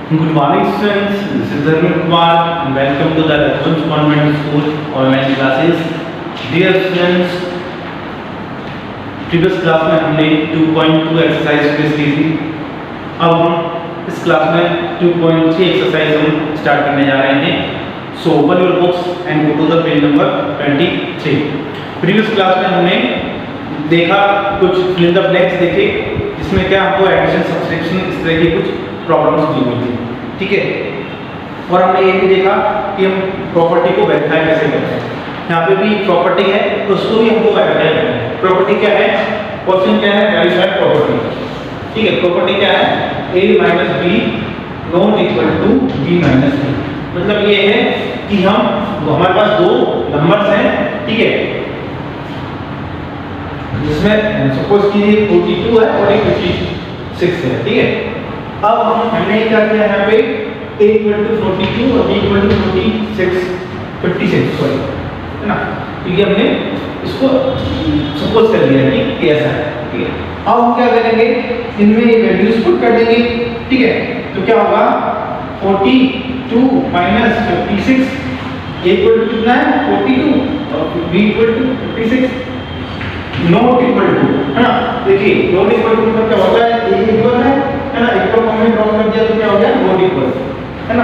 Good morning students, this is Dharmin Kumar and welcome to the Rajvansh Convent School online classes. Dear students, previous class में हमने 2.2 exercise face की थी। अब हम इस class में 2.3 एक्सरसाइज हम स्टार्ट करने जा रहे हैं। So open your books and go to the page number 23। Previous class में हमने देखा कुछ फिल इन द ब्लैंक्स देखे, जिसमें क्या हमको एडिशन सब्सट्रैक्शन इस तरह की कुछ प्रॉब्लम्स दी हुई थी, ठीक है। और हमने ये भी देखा कि हम प्रॉपर्टी को वेरीफाई कैसे करते हैं। यहाँ पे भी प्रॉपर्टी है तो उसको भी हमको वेरीफाई करना है। प्रॉपर्टी क्या है, क्वेश्चन क्या है, वेरीफाई प्रॉपर्टी, ठीक है। प्रॉपर्टी क्या है, a minus B not equal to b minus b। मतलब ये है कि हमारे पास दो नंबर्स हैं, ठीक है, जिसमें सपोज कीजिए 42 है और एक 56 है, ठीक है। अब हमने क्या किया यहाँ पे a इक्वल टू 42 और b इक्वल टू 56 सॉरी, है ना। क्योंकि हमने इसको सपोज कर लिया कि ऐसा है, ठीक है। अब हम क्या करेंगे, इनमें वैल्यूज पुट कर देंगे, ठीक है। तो क्या होगा 42 माइनस 56 a इक्वल टू कितना है 42 और b equal to 56 not equal to, है ना। देखिए नॉट इक्वल टू मतलब क्या होता है, a इक्वल है ना, इक्वल फॉर्म में ड्रॉ कर दिया तो क्या हो गया नॉट इक्वल, है ना।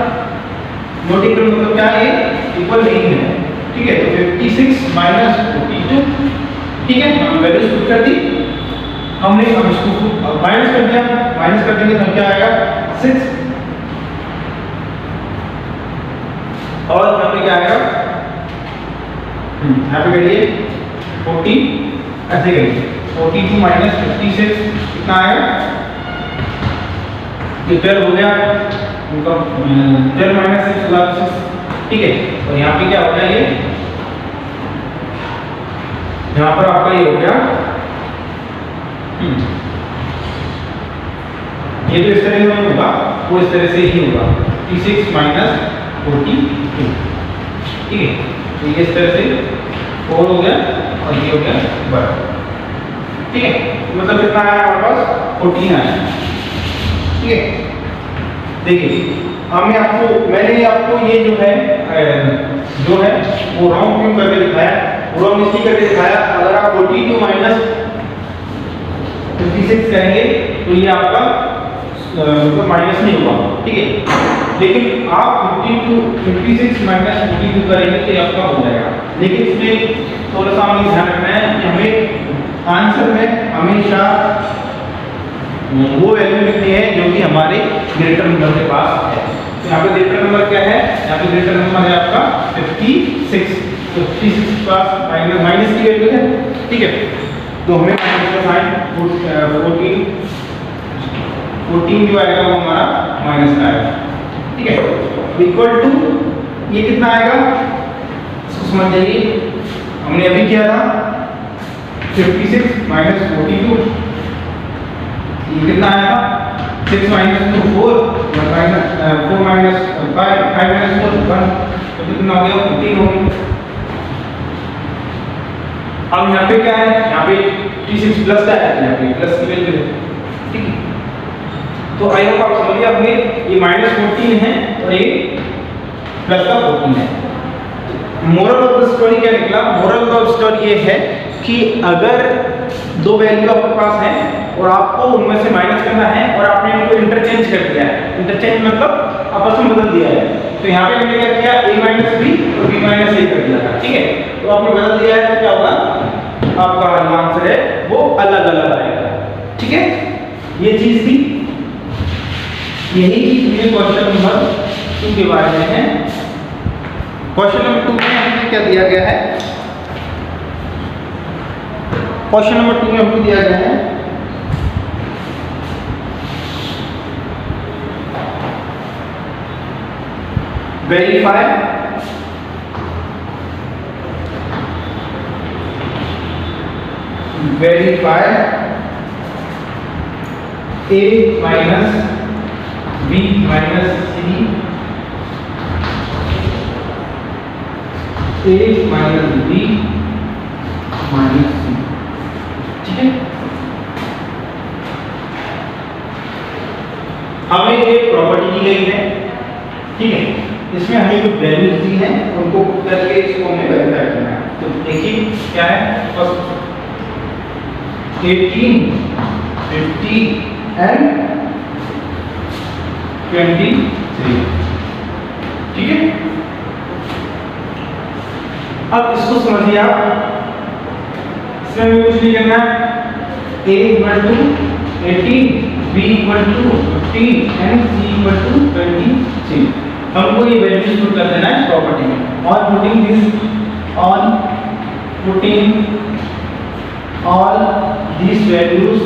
नॉट इक्वल मतलब क्या है, इक्वल नहीं है, ठीक है। तो 56 माइनस 42, ठीक है, हम वैल्यूज पुट कर दी हमने। अब इसको माइनस कर दिया, माइनस कर देंगे तो क्या आएगा 6 और यहाँ पे क्या आएगा, यहाँ पे करिए 40, ऐसे करिए 42 माइनस 56 कितना आएगा, ये 12 हो गया उनका, 12 माइनस 6, ठीक है। और यहाँ पे क्या हो गया, ये यहाँ पर आपका ये हो गया, ये तो इस तरह से नहीं होगा, वो इस तरह से ही होगा 36 माइनस 42, ठीक है। तो ये इस तरह से 4 हो गया और ये हो गया 12, ठीक है। मतलब कितना आया हमारे पास 14 आया, ठीक है। देखिए मैंने आपको ये जो है वो राउंड क्यों करके दिखाया, वो राउंड इसलिए करके दिखाया, अगर आप 42 माइनस 56 करेंगे तो ये आपका मतलब माइनस नहीं होगा, ठीक है। लेकिन आप 56 माइनस 42 करेंगे तो ये आपका हो जाएगा। लेकिन इसमें थोड़ा सा हमें ध्यान रखना है कि हमें आंसर में हमेशा वो वैल्यू लिखनी है जो कि हमारे ग्रेटर नंबर के पास है। तो यहाँ पे ग्रेटर नंबर क्या है, यहाँ पे ग्रेटर नंबर है आपका 56, तो 56 के पास माइनस की वैल्यू है, ठीक है। तो हमें माइनस का साइन 14 जो आएगा वो हमारा माइनस का आएगा, ठीक है। इक्वल टू ये कितना आएगा, इसको समझ जाइए। हमने अभी किया था 56 माइनस 42, ये कितना आएगा 6 माइनस 2 4 माइनस 4 माइनस 5 माइनस 4 1, तो कितना हो गया 15 हो गया। अब यहाँ पे क्या है, यहाँ पे 36 प्लस का है, यहाँ पे प्लस की वैल्यू है, ठीक है। तो आई होप आप समझ गए। अपने ये माइनस 14 है और ये प्लस का 14 है। मोरल ऑफ द स्टोरी क्या निकला, मोरल ऑफ द स्टोरी ये है कि अगर दो वैल्यू आपके पास है और आपको उनमें से माइनस करना है और आपने इनको इंटरचेंज कर दिया है, इंटरचेंज मतलब आपस में बदल दिया है। तो यहाँ पे हमने क्या किया, a माइनस बी और b माइनस a कर दिया था, ठीक है। तो आपने बदल दिया है तो क्या होगा, आपका जो आंसर है वो अलग अलग आएगा, ठीक है। ये चीज थी, यही चीज क्वेश्चन नंबर 2 के बारे में है। क्वेश्चन नंबर 2 में हमने क्या दिया गया है, क्वेश्चन नंबर 2 में हमको दिया गया है verify a minus b minus c, a minus b minus c, ठीक है। हमें एक प्रॉपर्टी दी गई है, ठीक है, इसमें हमें जो वैल्यूज दी हैं उनको पुट करके इसको हमें वेरीफाई करना है। तो देखिए क्या है, फर्स्ट 18, 50 एंड 23, ठीक है। अब इसको समझिए आप, इसमें हमें कुछ नहीं करना है, a equal to 18, b equal to 15 and c equal to 23। हमको ये वैल्यूज पुट कर देना है प्रॉपर्टी में। और putting this on, putting all these values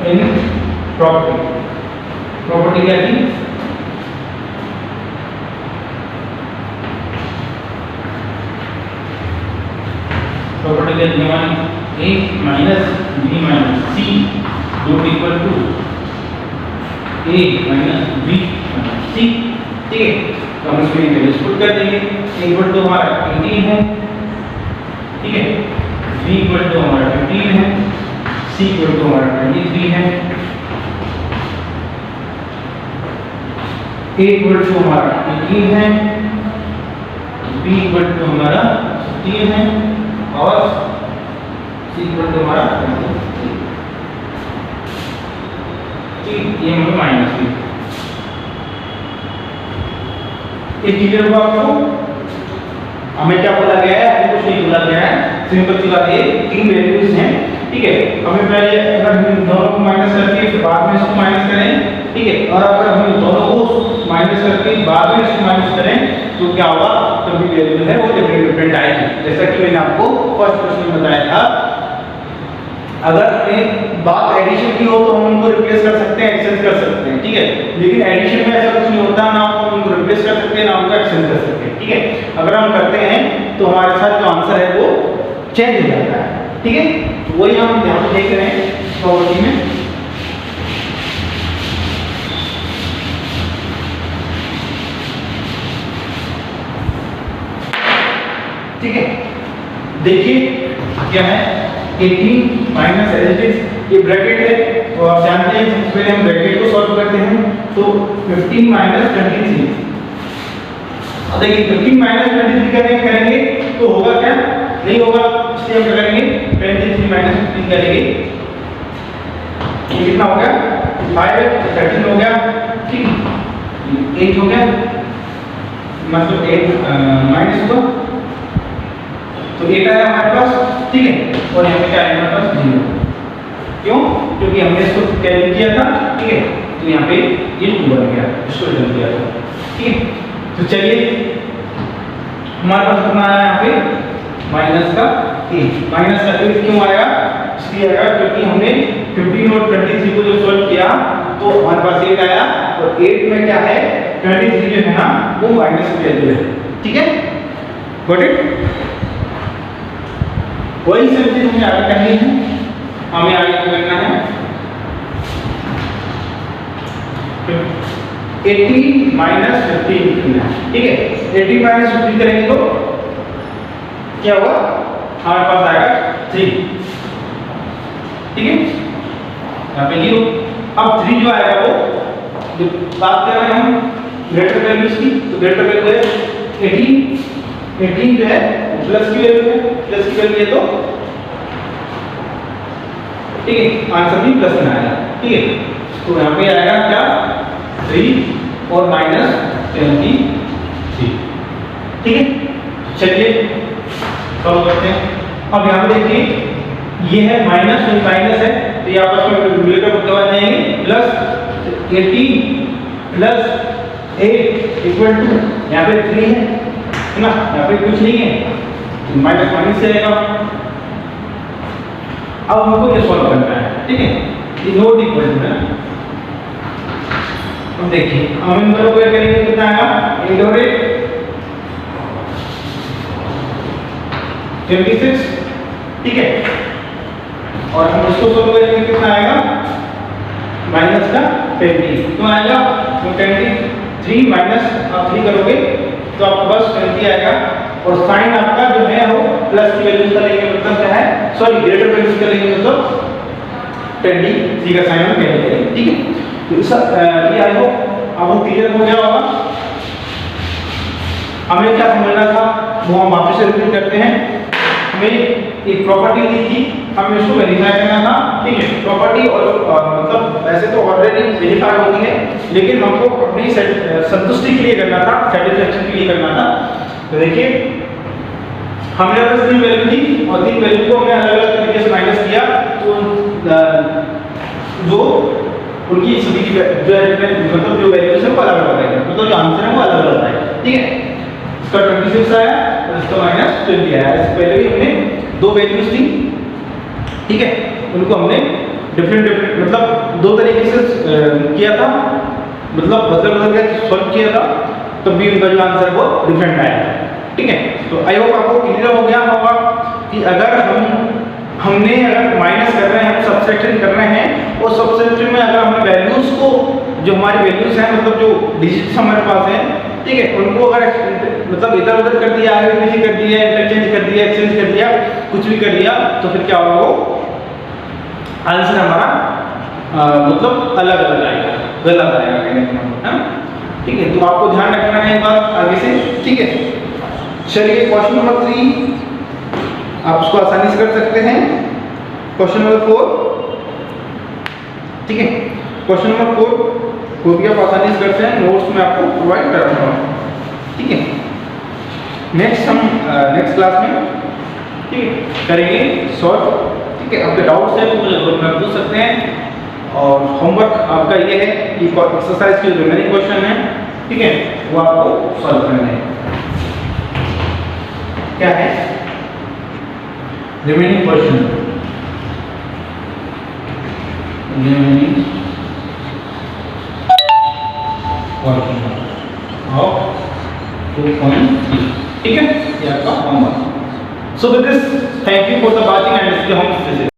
in property क्या थी, प्रॉपर्टी क्या थी हमारी, a minus b minus c not equal to a minus b minus c, ठीक है। तो हम इसमें वैल्यूज पुट कर देंगे। a इक्वल टू हमारा 18 है, ठीक है, b इक्वल टू हमारा 15 है, c इक्वल टू हमारा 23 है, a इक्वल टू हमारा 18 है, b इक्वल टू हमारा 16 है और c इक्वल टू हमारा 23, ठीक। ये हमें माइनस भी, ये क्लियर हुआ आपको? हमें क्या बोला गया है, हमें कुछ नहीं बोला गया है, सिंपल सी बात है, तीन वैल्यूज हैं, ठीक है। हमें पहले अगर हम दोनों को माइनस करके फिर बाद में इसको माइनस करें, ठीक है, और अगर हम दोनों को माइनस करके बाद में इसको माइनस करें तो क्या होगा, तो भी वैल्यू है वो डिफरेंट आएगी। जैसा कि मैंने आपको फर्स्ट क्वेश्चन में बताया था, अगर हमें बात एडिशन की हो तो हम उनको रिप्लेस कर सकते हैं, एक्सचेंज कर सकते हैं, ठीक है। लेकिन एडिशन में ऐसा कुछ नहीं होता, ना हम उनको रिप्लेस कर सकते हैं ना उनको एक्सचेंज कर सकते हैं, ठीक है। अगर हम करते हैं तो हमारे साथ जो आंसर है वो चेंज हो जाता है, ठीक है। तो वही हम यहाँ पे देख रहे हैं प्रॉपर्टी में, ठीक है। देखिए क्या है, 18 माइनस एज इट इज, ये ब्रैकेट है तो आप जानते हैं सबसे पहले हम ब्रैकेट को सॉल्व करते हैं। तो 15 माइनस 23, अब देखिए 15 माइनस 23 करेंगे तो होगा क्या, नहीं होगा, इसलिए हम क्या करेंगे 23 माइनस 15 करेंगे, ये कितना हो गया 5, 13 हो गया, ठीक, 8 हो गया, मतलब 8 माइनस को तो 8 आया हमारे पास, ठीक है। और यहाँ पे क्या आया हमारे पास 0, क्यों, क्योंकि हमने इसको कैरी किया था, ठीक है, तो यहाँ पे ये 2 बन गया, इसको डल दिया था, ठीक है। तो चलिए हमारे पास कितना आया यहाँ पे माइनस का 8, माइनस का 8 क्यों आया, इसलिए आया क्योंकि हमने 15 और 23 को जो सॉल्व किया तो हमारे पास 8 आया, और 8 में क्या है 23 जो है ना वो माइनस की वैल्यू है, ठीक है, गॉट इट। वही सब चीज हमें आगे करनी है, हमें आगे करना है 80 माइनस 15, ठीक है। 80 माइनस 15 करेंगे तो क्या होगा, हमारे पास आएगा 3, ठीक है, यहाँ पे 0। अब 3 जो आएगा वो जो बात कर रहे हैं हम ग्रेटर वैल्यूज की, तो ग्रेटर वैल्यू है 18 जो है प्लस की वैल्यू है, प्लस की वैल्यू है तो ठीक है, आंसर भी प्लस में आएगा, ठीक है। तो यहाँ पे आएगा क्या 3 और माइनस 23, ठीक है। चलिए सॉल्व करते हैं। अब यहाँ पे देखिए ये है माइनस और माइनस है तो ये आपस में मिलकर दबा जाएंगे, प्लस 18 प्लस 8 इक्वल टू यहाँ पे 3 है ना, यहाँ पे कुछ नहीं है, माइनस माइनस से आएगा। अब हमको ये सॉल्व करना है, ठीक है, ये नोट इक्वल टू है। अब देखिए हम इन दोनों को क्या करेंगे, कितना आएगा 8 और 8 26, ठीक है, और हम इसको सॉल्व करेंगे कितना आएगा माइनस का 20, तो आएगा 23 माइनस आप 3 करोगे तो आपके पास 20 आएगा और साइन आपका जो है वो प्लस की वैल्यू का लेंगे मतलब क्या है, सॉरी ग्रेटर वैल्यू का लेंगे मतलब 10 सी का साइन हम करेंगे, ठीक है। तो इस ये आई होप आपको क्लियर हो गया होगा। हमें क्या समझना था वो हम वापस से रिपीट करते हैं। हमें एक प्रॉपर्टी दी थी, हमें इसको वेरीफाई करना था, ठीक है। प्रॉपर्टी और मतलब वैसे तो ऑलरेडी वेरीफाई होती है, लेकिन हमको अपनी संतुष्टि के लिए करना था, सेटिस्फैक्शन के लिए करना था। तो देखिए हमने बस 3 वैल्यू दी और 3 वैल्यू को हमने अलग अलग तरीके से माइनस किया, तो जो उनकी सभी की जो मतलब जो वैल्यूज है वो अलग अलग आएगा, मतलब जो आंसर है वो अलग अलग आएगा, ठीक है। इसका 26 आया और इसका -20 आया। इससे पहले भी हमने 2 वैल्यूज थी, ठीक है, उनको हमने डिफरेंट मतलब 2 तरीके से किया था, मतलब बदल के सॉल्व किया था, तब भी उनका जो आंसर वो डिफरेंट आया, ठीक है। तो आई होप आपको क्लियर हो गया होगा कि अगर हमने अगर माइनस कर रहे हैं, सब्ट्रैक्शन कर रहे हैं, और सब्ट्रैक्शन में अगर हमने वैल्यूज को, जो हमारी वैल्यूज हैं मतलब जो डिजिट्स हमारे पास हैं, ठीक है, उनको अगर मतलब इधर उधर कर दिया, आगे पीछे कर दिया, इंटरचेंज कर दिया, एक्सचेंज कर दिया, कुछ भी कर दिया, तो फिर क्या होगा, वो आंसर हमारा मतलब अलग अलग आएगा, गलत आएगा कहने का मतलब, है, ठीक है। तो आपको ध्यान रखना है एक बात आगे से, ठीक है। चलिए क्वेश्चन नंबर 3 आप उसको आसानी से कर सकते हैं। क्वेश्चन नंबर 4, ठीक है, क्वेश्चन नंबर 4 को भी आप आसानी से करते हैं, नोट्स में आपको प्रोवाइड कर रहा हूँ, ठीक है। नेक्स्ट हम नेक्स्ट क्लास में, ठीक है, करेंगे सॉल्व, ठीक है। आपके डाउट्स हैं तो मुझे पूछ सकते हैं, और होमवर्क आपका ये है कि एक्सरसाइज के जो रिमेनिंग क्वेश्चन है, ठीक है, वो आपको सॉल्व करने हैं। क्या है remaining question, remaining question of 2.3, ठीक है, ये आपका homework. So with this thank you for the watching and stay home.